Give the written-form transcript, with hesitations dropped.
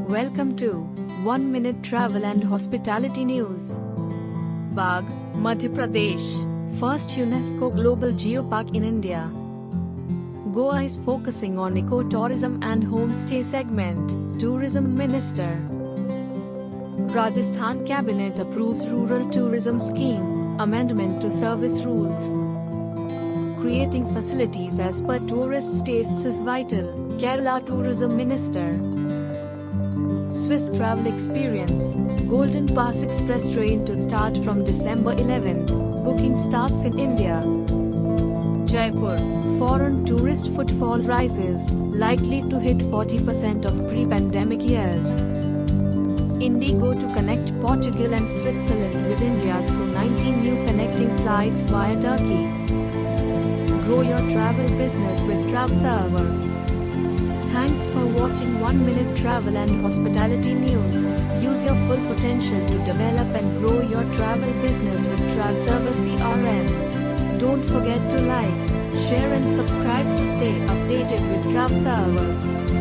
Welcome to 1 Minute Travel and Hospitality News. Bagh, Madhya Pradesh, first UNESCO Global Geopark in India. Goa is focusing on eco-tourism and homestay segment, Tourism Minister. Rajasthan Cabinet approves Rural Tourism Scheme, amendment to service rules. Creating facilities as per tourists' tastes is vital, Kerala Tourism Minister. Swiss travel experience, Golden Pass Express train to start from December 11, booking starts in India. Jaipur, foreign tourist footfall rises, likely to hit 40% of pre-pandemic years. Indigo to connect Portugal and Switzerland with India through 19 new connecting flights via Turkey. Grow your travel business with TravServer. Thanks for watching 1 Minute Travel and Hospitality News. Use your full potential to develop and grow your travel business with TravServer CRM. Don't forget to like, share and subscribe to stay updated with TravServer.